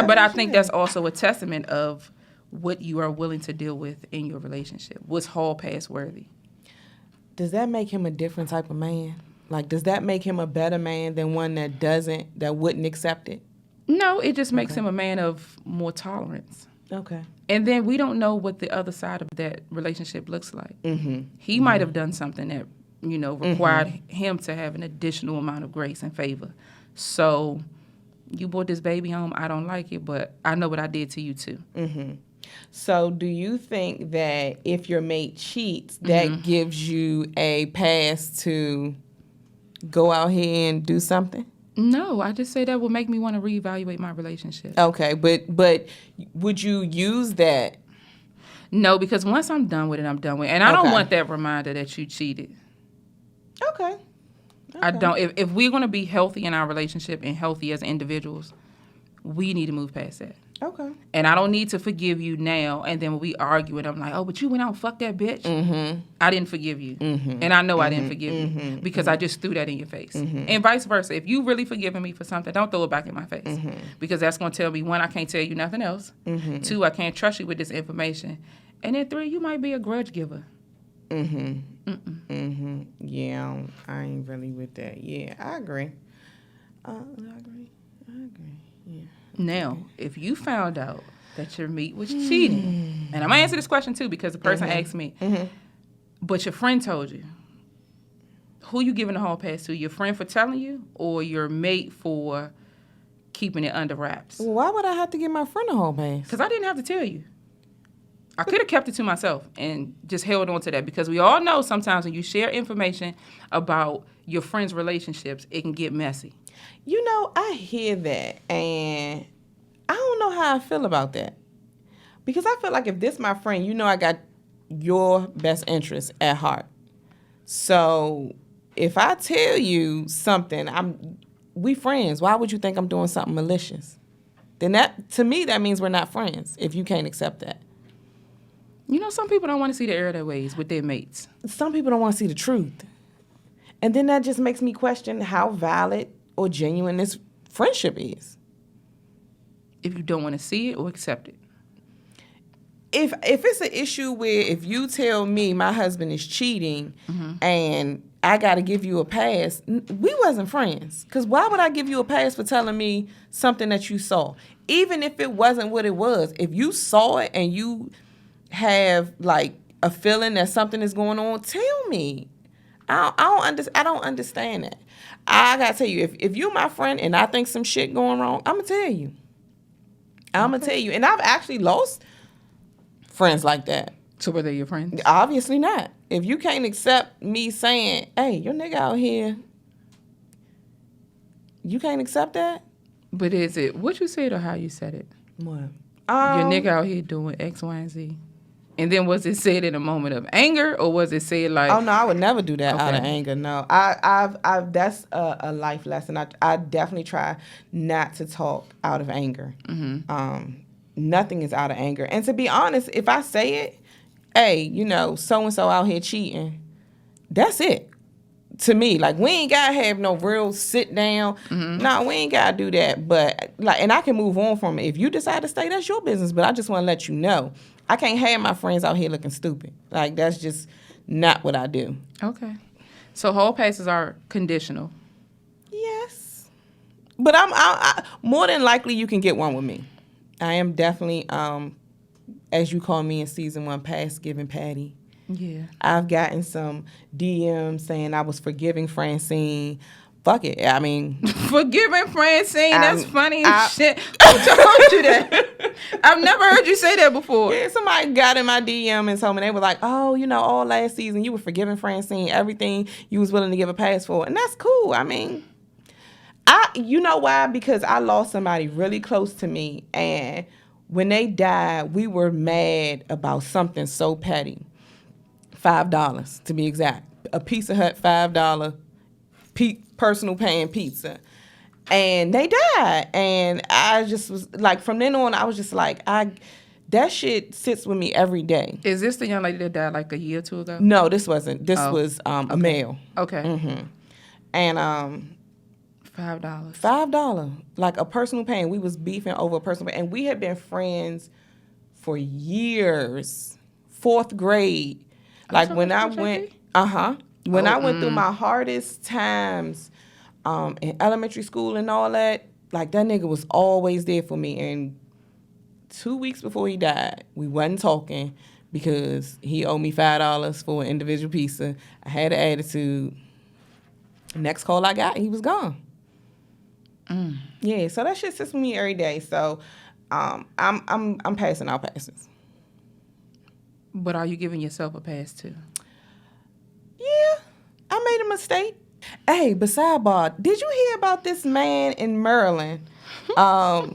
But I think that's also a testament of what you are willing to deal with in your relationship. What's hall pass worthy? Does that make him a different type of man? Like, does that make him a better man than one that wouldn't accept it? No, it just makes him a man of more tolerance. Okay. And then we don't know what the other side of that relationship looks like. He might have done something that, you know, required him to have an additional amount of grace and favor. So you brought this baby home. I don't like it, but I know what I did to you too. So do you think that if your mate cheats, that gives you a pass to go out here and do something? No, I just say that will make me want to reevaluate my relationship. Okay, but would you use that? No, because once I'm done with it, I'm done with it. And I don't want that reminder that you cheated. Okay. I don't. If we're going to be healthy in our relationship and healthy as individuals, we need to move past that. Okay. And I don't need to forgive you now. And then when we argue and I'm like, oh, but you went out and fucked that bitch. I didn't forgive you. And I know I didn't forgive you because I just threw that in your face. And vice versa. If you really forgiven me for something, don't throw it back in my face. Because that's going to tell me, one, I can't tell you nothing else. Two, I can't trust you with this information. And then three, you might be a grudge giver. Yeah, I ain't really with that. Yeah, I agree. I agree. Yeah. Now, if you found out that your mate was cheating, and I'm going to answer this question too because the person asked me, but your friend told you, who you giving the hall pass to? Your friend for telling you or your mate for keeping it under wraps? Well, why would I have to give my friend a hall pass? Because I didn't have to tell you. I could have kept it to myself and just held on to that because we all know sometimes when you share information about your friends' relationships, it can get messy. You know, I hear that, and I don't know how I feel about that. Because I feel like if this my friend, you know I got your best interest at heart. So if I tell you something, we friends. Why would you think I'm doing something malicious? Then to me, that means we're not friends if you can't accept that. You know, some people don't want to see the error of their ways with their mates. Some people don't want to see the truth. And then that just makes me question how valid or genuine this friendship is. If you don't want to see it or accept it. If it's an issue where if you tell me my husband is cheating and I got to give you a pass, we wasn't friends. Because why would I give you a pass for telling me something that you saw? Even if it wasn't what it was. If you saw it and you have like a feeling that something is going on, tell me. I don't understand that. I gotta tell you, if you're my friend and I think some shit going wrong, I'm gonna tell you. I'm going to tell you. And I've actually lost friends like that. So were they your friends? Obviously not. If you can't accept me saying, hey, your nigga out here, you can't accept that? But is it what you said or how you said it? What? Your nigga out here doing X, Y, and Z. And then was it said in a moment of anger, or was it said like? Oh no, I would never do that out of Okay. anger. No, I've that's a life lesson. I definitely try not to talk out of anger. Nothing is out of anger. And to be honest, if I say it, hey, so and so out here cheating, that's it. To me, like, we ain't gotta have no real sit down. No, we ain't gotta do that. But like, and I can move on from it. If you decide to stay, that's your business. But I just want to let you know, I can't have my friends out here looking stupid. Like, that's just not what I do. Okay. So hall passes are conditional. Yes, but I more than likely you can get one with me. I am definitely, as you call me in season 1, past giving Patty. Yeah. I've gotten some DMs saying I was forgiving Francine. Fuck it. I mean, Forgiving Francine, that's funny as shit. Who told you that? I've never heard you say that before. yeah, somebody got in my DM and told me, they were like, oh, all last season you were forgiving Francine, everything you was willing to give a pass for. And that's cool. I mean, you know why? Because I lost somebody really close to me. And when they died, we were mad about something so petty. $5 to be exact. A Pizza Hut $5 personal paying pizza. And they died. And I just was like, from then on, I was just like, that shit sits with me every day. Is this the young lady that died like a year or two ago? No, this wasn't. This Oh, was a male. Okay. And $5. $5, like a personal pain. We was beefing over a personal pain. And we had been friends for years. 4th grade. Like so when I much went, HIV? when I went through my hardest times in elementary school and all that, like that nigga was always there for me. And 2 weeks before he died, we wasn't talking because he owed me $5 for an individual pizza. I had an attitude. Next call I got, he was gone. Yeah, so that shit sits with me every day. So I'm passing out passes. But are you giving yourself a pass too? Yeah, I made a mistake. Hey, but sidebar, did you hear about this man in Maryland? Why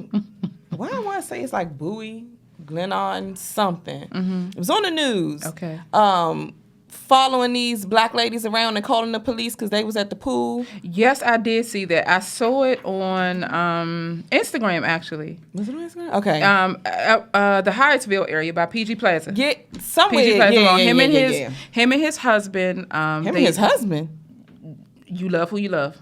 I want to say it's like Bowie, Glenarm, something. It was on the news. Okay. Following these black ladies around and calling the police because they was at the pool. Yes, I did see that. I saw it on Instagram actually. Was it on Instagram? Okay. The Hyattsville area by PG Plaza. Get somewhere. PG Plaza. Yeah, him and his husband. him and his husband. You love who you love.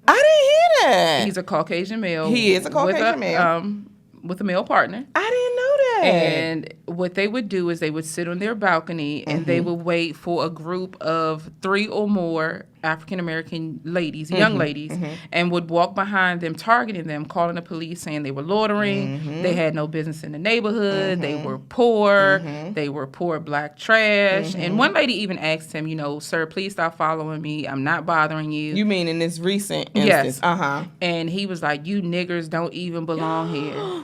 I didn't hear that. He's a Caucasian male. He is a Caucasian male. With a male partner. I didn't know that. And what they would do is they would sit on their balcony and they would wait for a group of 3 or more African American ladies, young ladies, and would walk behind them, targeting them, calling the police, saying they were loitering, they had no business in the neighborhood, they were poor, they were poor black trash. And one lady even asked him, sir, please stop following me. I'm not bothering you. You mean in this recent instance? Yes. And he was like, you niggers don't even belong here.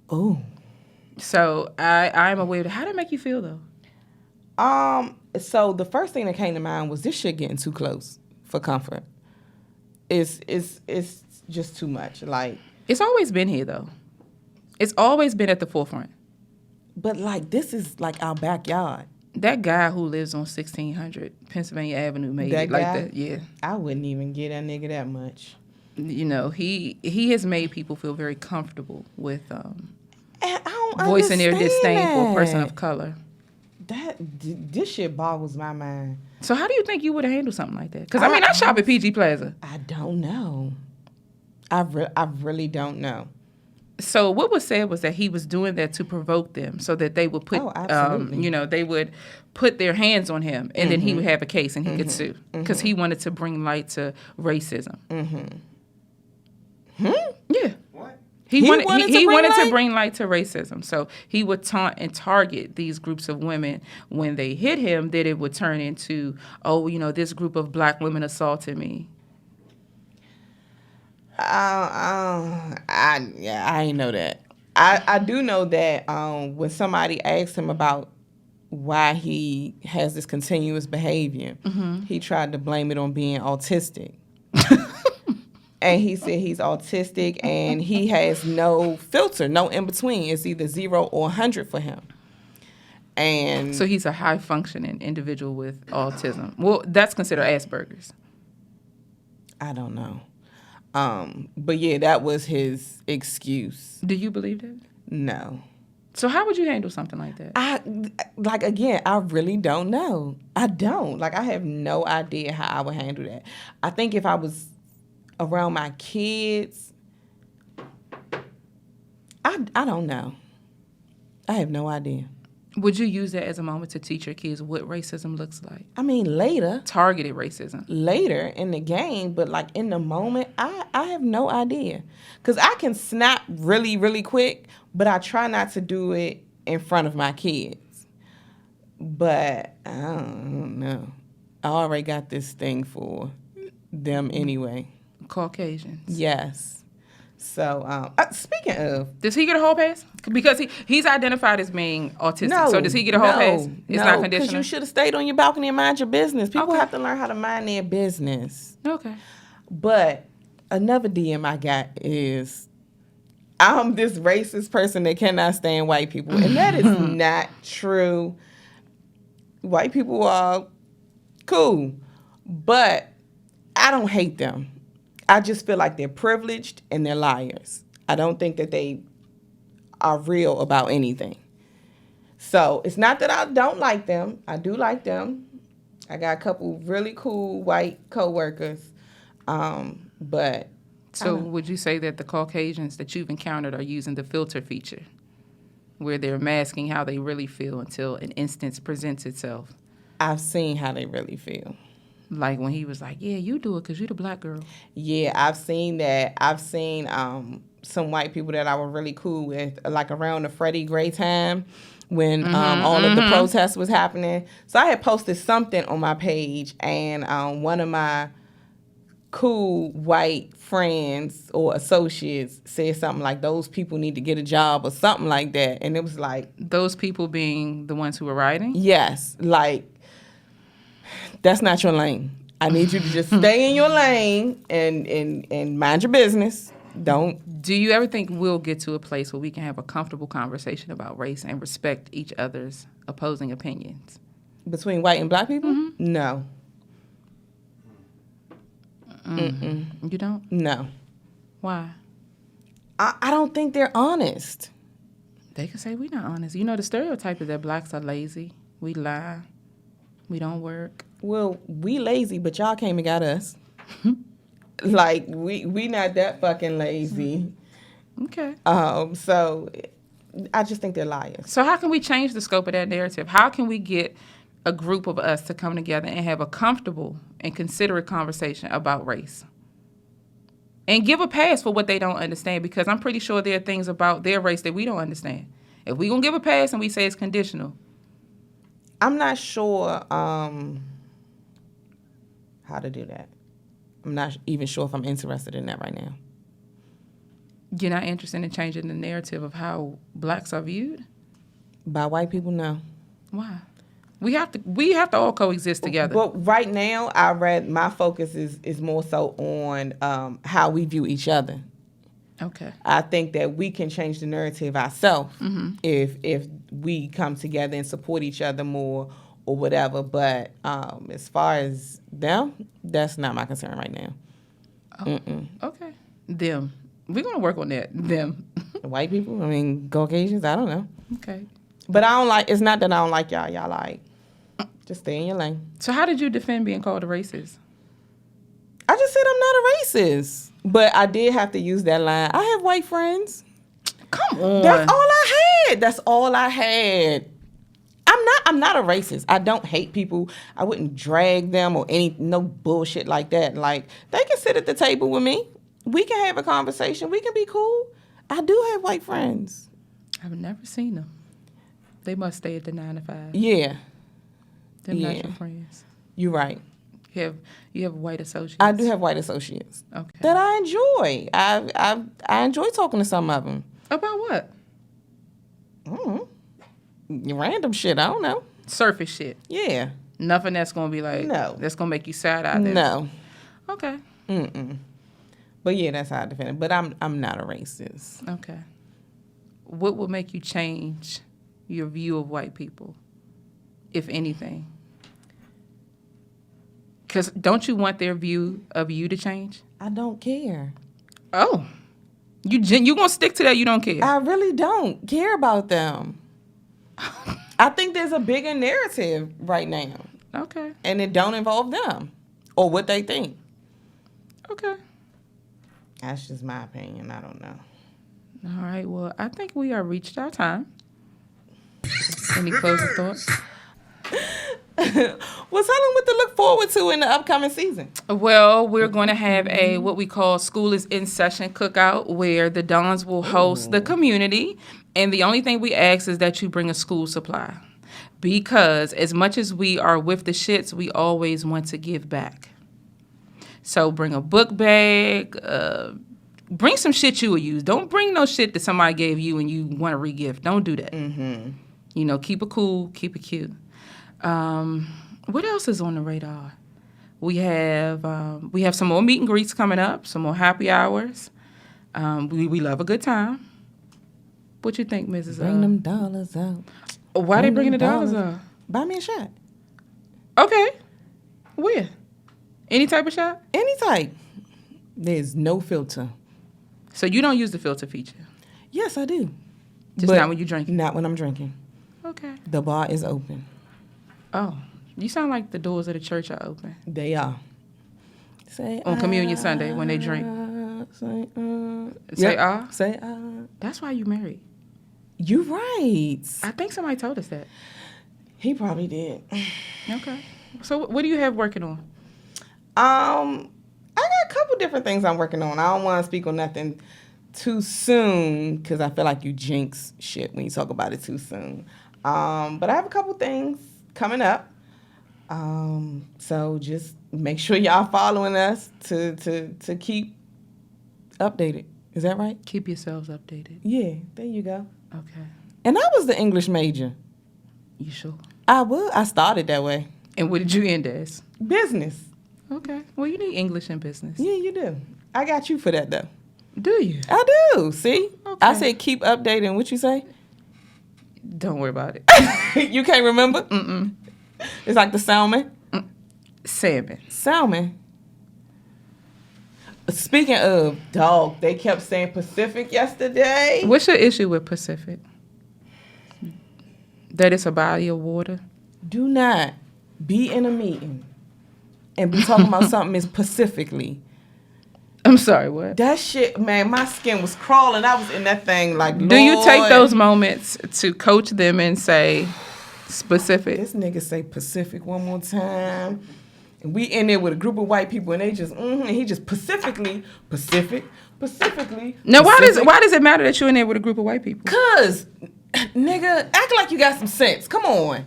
Oh. So I'm aware of it. How did it make you feel though? So the first thing that came to mind was this shit getting too close for comfort. It's just too much. Like, It's always been here though. It's always been at the forefront. but like this is like our backyard. That guy who lives on 1600 Pennsylvania Avenue made That it like guy? that. Yeah. I wouldn't even get that nigga that much. He has made people feel very comfortable with And I don't voicing their understand disdain for a person that. of color. This shit boggles my mind. So how do you think you would have handled something like that? Because I shop at PG Plaza. I don't know. I really don't know. So what was said was that he was doing that to provoke them, so that they would put, absolutely. they would put their hands on him, and then he would have a case and he could sue because he wanted to bring light to racism. Yeah. What? He wanted to bring light to racism. So he would taunt and target these groups of women. When they hit him, that it would turn into, this group of black women assaulted me. I ain't know that. I do know that when somebody asked him about why he has this continuous behavior, he tried to blame it on being autistic. And he said he's autistic and he has no filter, no in between. It's either 0 or 100 for him. And So he's a high functioning individual with autism. Well, that's considered Asperger's. I don't know. But yeah, that was his excuse. Do you believe that? No. So how would you handle something like that? I really don't know. I don't. I have no idea how I would handle that. I think if I was around my kids, I don't know. I have no idea. Would you use that as a moment to teach your kids what racism looks like? I mean, later Targeted racism. in the game, but in the moment, I have no idea. Because I can snap really, really quick, but I try not to do it in front of my kids. But I don't know. I already got this thing for them anyway. Caucasians. Yes. So, speaking of... Does he get a hall pass? Because he's identified as being autistic. So does he get a hall pass? It's not conditional? because you should have stayed on your balcony and mind your business. People Okay. have to learn how to mind their business. Okay. But another DM I got is, I'm this racist person that cannot stand white people. And that is not true. White people are cool. But I don't hate them. I just feel like they're privileged and they're liars. I don't think that they are real about anything. So it's not that I don't like them. I do like them. I got a couple really cool white coworkers. But So would you say that the Caucasians that you've encountered are using the filter feature, where they're masking how they really feel until an instance presents itself? I've seen how they really feel. Like when he was like, yeah, you do it because you're the black girl. Yeah, I've seen that. I've seen some white people that I was really cool with, around the Freddie Gray time when all of the protests was happening. So I had posted something on my page, and one of my cool white friends or associates said something like, those people need to get a job or something like that. And it was like... Those people being the ones who were rioting? Yes, that's not your lane. I need you to just stay in your lane and mind your business. Don't. Do you ever think we'll get to a place where we can have a comfortable conversation about race and respect each other's opposing opinions? Between white and black people? No. You don't? No. Why? I don't think they're honest. They could say we're not honest. You know, the stereotype is that blacks are lazy. We lie. We don't work. Well, we lazy, but y'all came and got us. We not that fucking lazy. Okay. So I just think they're liars. So how can we change the scope of that narrative? How can we get a group of us to come together and have a comfortable and considerate conversation about race? And give a pass for what they don't understand, because I'm pretty sure there are things about their race that we don't understand. If we gonna give a pass and we say it's conditional, I'm not sure how to do that. I'm not even sure if I'm interested in that right now. you're not interested in changing the narrative of how blacks are viewed? By white people, no. Why? We have to all coexist together. But right now, my focus is more so on how we view each other. Okay. I think that we can change the narrative ourselves if we come together and support each other more or whatever. But as far as them, that's not my concern right now. Oh, okay. Them. We're going to work on that. Them. White people, I mean, Caucasians, I don't know. Okay. But it's not that I don't like y'all. Y'all just stay in your lane. So how did you defend being called a racist? I just said I'm not a racist. But I did have to use that line. I have white friends. Come on. That's all I had. I'm not a racist. I don't hate people. I wouldn't drag them or no bullshit like that. Like, they can sit at the table with me. We can have a conversation. We can be cool. I do have white friends. I've never seen them. They must stay at the 9 to 5. Yeah. Them not Yeah. your friends. You're right. You have white associates. I do have white associates Okay. that I enjoy. I enjoy talking to some of them. About what? Random shit. I don't know. Surface shit. Yeah. Nothing that's gonna be like No. that's gonna make you sad out there. No. Okay. But yeah, that's how I defend it. But I'm not a racist. Okay. What would make you change your view of white people, if anything? Because don't you want their view of you to change? I don't care. Oh, you gonna stick to that? You don't care? I really don't care about them. I think there's a bigger narrative right now, Okay. and it don't involve them or what they think. Okay. That's just my opinion. I don't know. All right. Well, I think we are reached our time. Any closing thoughts? Well, tell them what to look forward to in the upcoming season. Well, we're going to have a what we call School is in Session cookout where the Dons will host the community. And the only thing we ask is that you bring a school supply. Because as much as we are with the shits, we always want to give back. So bring a book bag. Bring some shit you will use. Don't bring no shit that somebody gave you and you want to re-gift. Don't do that. You know, keep it cool, keep it cute. What else is on the radar? We have some more meet and greets coming up, some more happy hours. We love a good time. What you think, Mrs. Bring them dollars out. Why they bringing the them dollars up? Buy me a shot. Okay. Where? Any type of shot? Any type. There's no filter. So you don't use the filter feature? Yes, I do. Just But not when you drink? Not when I'm drinking. Okay. The bar is open. Oh, you sound like the doors of the church are open. They are. Say On Communion Sunday when they drink. Say Say ah? Say That's why you married. You right. I think somebody told us that. He probably did. Okay. So what do you have working on? I got a couple different things I'm working on. I don't want to speak on nothing too soon because I feel like you jinx shit when you talk about it too soon. But I have a couple things coming up. So just make sure y'all following us to keep updated. Is that right? Keep yourselves updated. Yeah, there you go. Okay. And I was the English major. You sure? I started that way. And what did you end as? Business. Okay. Well, you need English in business. Yeah, you do. I got you for that though. Do you? I do. See? Okay. I said keep updating. What you say? Don't worry about it. You can't remember? Mm-mm. It's like the salmon. Salmon. Salmon. Speaking of dog, they kept saying Pacific yesterday. What's your issue with Pacific? That it's a body of water? Do not be in a meeting and be talking about something specifically. I'm sorry, what? That shit, man, my skin was crawling. I was in that thing like, Do you take Lord. those moments to coach them and say specific? This nigga say Pacific one more time. And we in there with a group of white people and they just, and he just specifically. Now, why Pacific. does it matter that you're in there with a group of white people? Cause, nigga, act like you got some sense. Come on.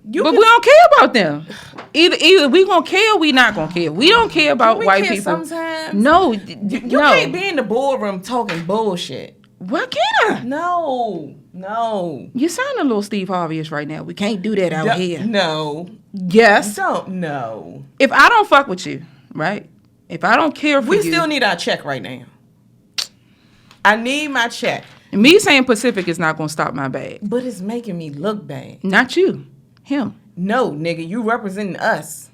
But we don't care about them. Either we gonna care or we not gonna care. We don't care about we white care people. sometimes? No, You no. can't be in the boardroom talking bullshit. Why can't I? No. You sound a little Steve Harvey-ish right now. We can't do that out here. No. Yes. No. If I don't fuck with you, right? If I don't care for We you, still need our check right now. I need my check. me saying Pacific is not gonna stop my bag. But it's making me look bad. Not you, him. No, nigga, you representing us.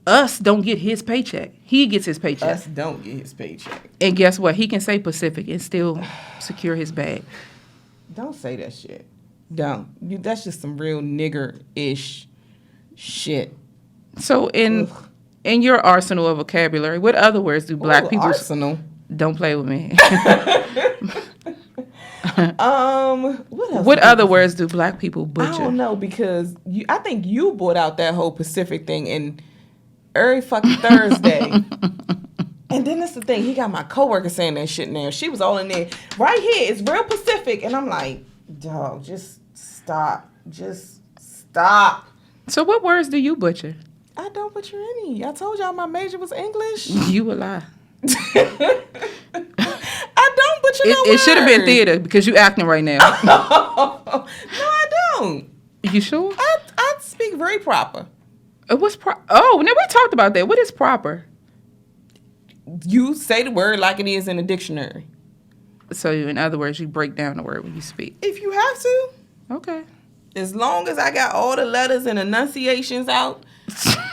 Us don't get his paycheck. He gets his paycheck. Us don't get his paycheck. And guess what? He can say Pacific and still secure his bag. Don't say that shit. Don't. That's just some real nigger-ish shit. So in your arsenal of vocabulary, what other words do black people? Arsenal. Don't play with me. What else? What other words do black people butcher? I don't know because I think you brought out that whole Pacific thing in every fucking Thursday. And then that's the thing. He got my coworker saying that shit now. She was all in there. Right here, it's real Pacific. And I'm like, dog, just stop. Just stop. So what words do you butcher? I don't put you any. I told y'all my major was English. You a lie. I don't put you no It should have been words. theater because you acting right now. No, I don't. You sure? I speak very proper. What's Oh, now we talked about that. What is proper? You say the word like it is in the dictionary. So, in other words, you break down the word when you speak. If you have to. Okay. As long as I got all the letters and enunciations out,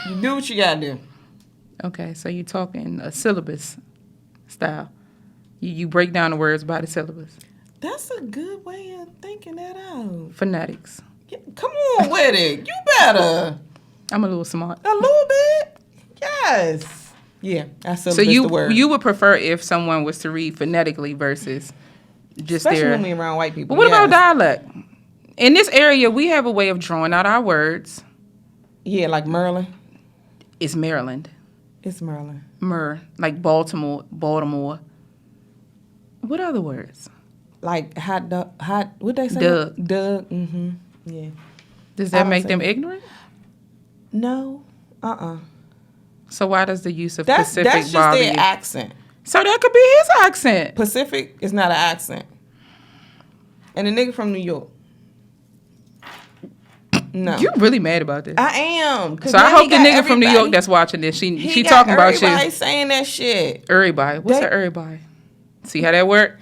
you do what you gotta do. Okay, so you talking a syllabus style. You break down the words by the syllabus. That's a good way of thinking that out. Phonetics. Yeah, come on with it. You better. I'm a little smart. A little bit. Yes. Yeah, that's So the word. you would prefer if someone was to read phonetically versus just Especially their... when we around white people. But what about yes. dialect? In this area, we have a way of drawing out our words. Yeah, like Merlin. It's Maryland. It's Merlin. Like Baltimore. What other words? Like hot, what they say? Doug. Mm-hmm. Yeah. Does I that don't make say them that. ignorant? No. So why does the use of That's Pacific just bother their you? accent. So that could be his accent. Pacific is not an accent. And the nigga from New York. No. You're really mad about this. I am. 'Cause So I now hope he the got nigga from New York everybody- that's watching this, she he got talking about everybody you. saying that shit. Everybody. What's They- that everybody? See how that work?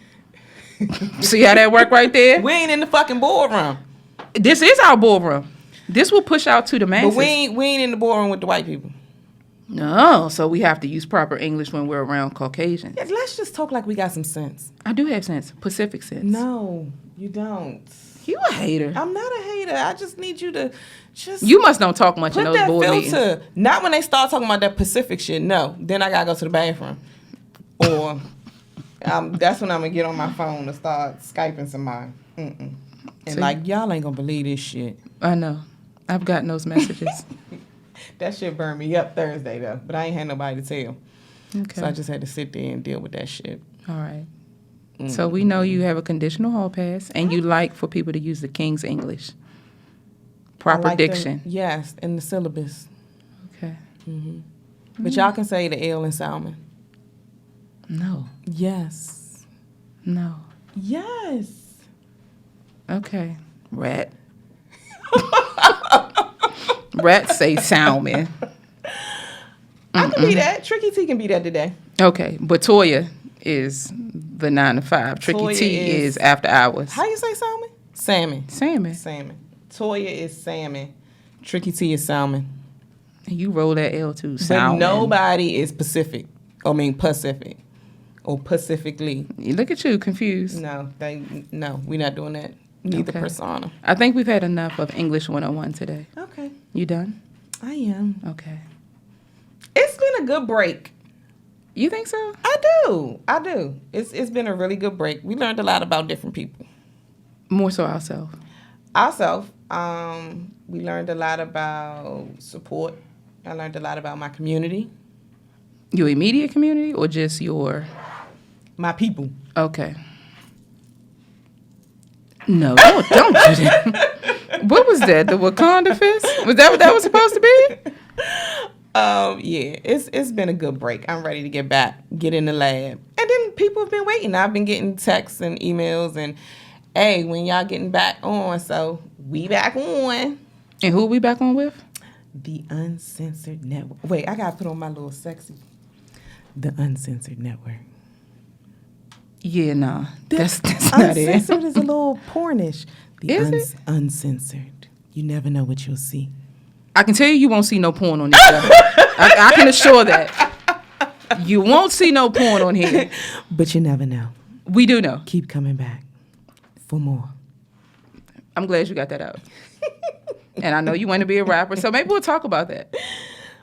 See how that work right there? We ain't in the fucking boardroom. This is our ballroom. This will push out to the masses. But we ain't in the boardroom with the white people. No, so we have to use proper English when we're around Caucasians. Yeah, let's just talk like we got some sense. I do have sense. Pacific sense. No, you don't. You a hater. I'm not a hater. I just need you to just You must don't talk much in put those that board filter. meetings. Not when they start talking about that Pacific shit. No, then I gotta go to the bathroom, or that's when I'm gonna get on my phone to start skyping somebody. And See? like y'all ain't gonna believe this shit. I know. I've gotten those messages. That shit burned me up Thursday though, but I ain't had nobody to tell, Okay. so I just had to sit there and deal with that shit. All right. So we know you have a conditional hall pass, and you like for people to use the King's English. Proper I like them- diction. yes, in the syllabus. Okay. But y'all can say the ale and salmon. No. Yes. No. Yes. Okay. Rat. Rats say salmon. I can be that. Tricky T can be that today. Okay. But Toya is the 9 to 5. Tricky Toya T is- is after hours. How you say salmon? Salmon. Salmon. Salmon. Toya is salmon. Tricky T is salmon. And you roll that L too. Salmon. But nobody is Pacific. Pacific. Or Pacifically. Look at you, confused. No, we're not doing that. Neither Okay. persona. I think we've had enough of English 101 today. Okay. You done? I am. Okay. It's been a good break. You think so? I do. It's been a really good break. We learned a lot about different people. More so ourselves. Ourselves, we learned a lot about support. I learned a lot about my community, Your immediate community or just your... my people. Okay. No, don't do that. What was that? The Wakanda fist? Was that what that was supposed to be? Yeah, it's been a good break. I'm ready to get back, get in the lab. And then people have been waiting. I've been getting texts and emails and, hey, when y'all getting back on? So we back on. And who are we back on with? The Uncensored Network. Wait, I gotta put on my little sexy. The Uncensored Network. Yeah, nah. That's not it. Uncensored is a little pornish. The Is it? Uncensored. You never know what you'll see. I can tell you won't see no porn on this show. I can assure that. You won't see no porn on here. But you never know. We do know. Keep coming back for more. I'm glad you got that out. And I know you want to be a rapper, so maybe we'll talk about that.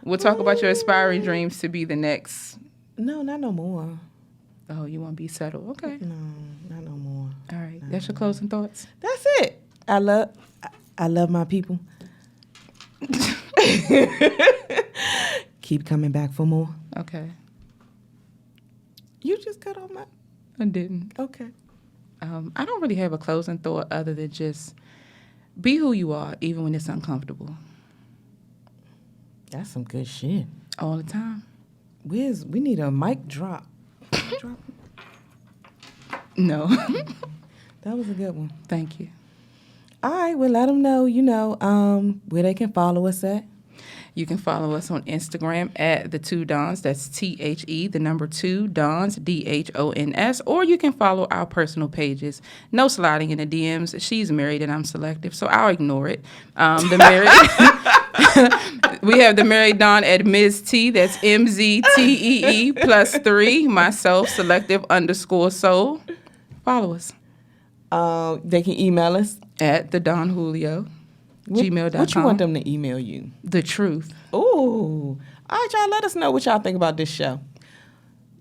We'll talk about your aspiring dreams to be the next. No, not no more. Oh, you want to be settled? Okay. No, not no more. All right. That's your closing thoughts. That's it. I love my people. Keep coming back for more. Okay. You just cut off my. I didn't. Okay. I don't really have a closing thought other than just be who you are, even when it's uncomfortable. That's some good shit. All the time. We need a mic drop. Drop. No. That was a good one. Thank you. All right, well, let them know, where they can follow us at. You can follow us on Instagram at the Two Dhons. That's THE, the number 2, Dhons, DHONS. Or you can follow our personal pages. No sliding in the DMs. She's married and I'm selective, so I'll ignore it. The married, we have the married Dhon at Ms. T. That's MZTEE +3. Myself, selective _soul. Follow us They can email us. at the Don Julio. gmail.com. What you want them to email you? The truth. Ooh. All right, y'all, let us know what y'all think about this show.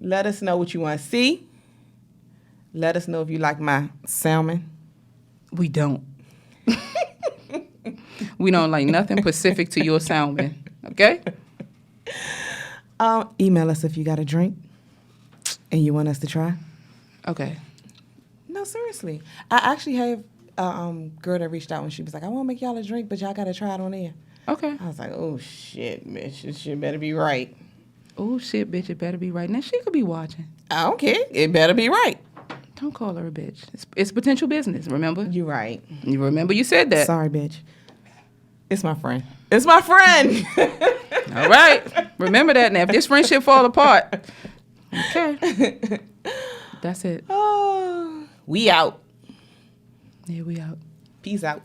Let us know what you want to see. Let us know if you like my salmon. We don't. We don't like nothing specific to your salmon. Okay? Email us if you got a drink and you want us to try. Okay. No, seriously. I actually have a girl that reached out and she was like, I want to make y'all a drink, but y'all got to try it on air. Okay. I was like, oh, shit, bitch. This shit better be right. Oh, shit, bitch, it better be right. Now, she could be watching. I don't care. It better be right. Don't call her a bitch. It's potential business, remember? You're right. You remember you said that. Sorry, bitch. It's my friend. It's my friend. All right. Remember that. Now, if this friendship fall apart, okay. That's it. Oh, we out. Yeah, we out. Peace out.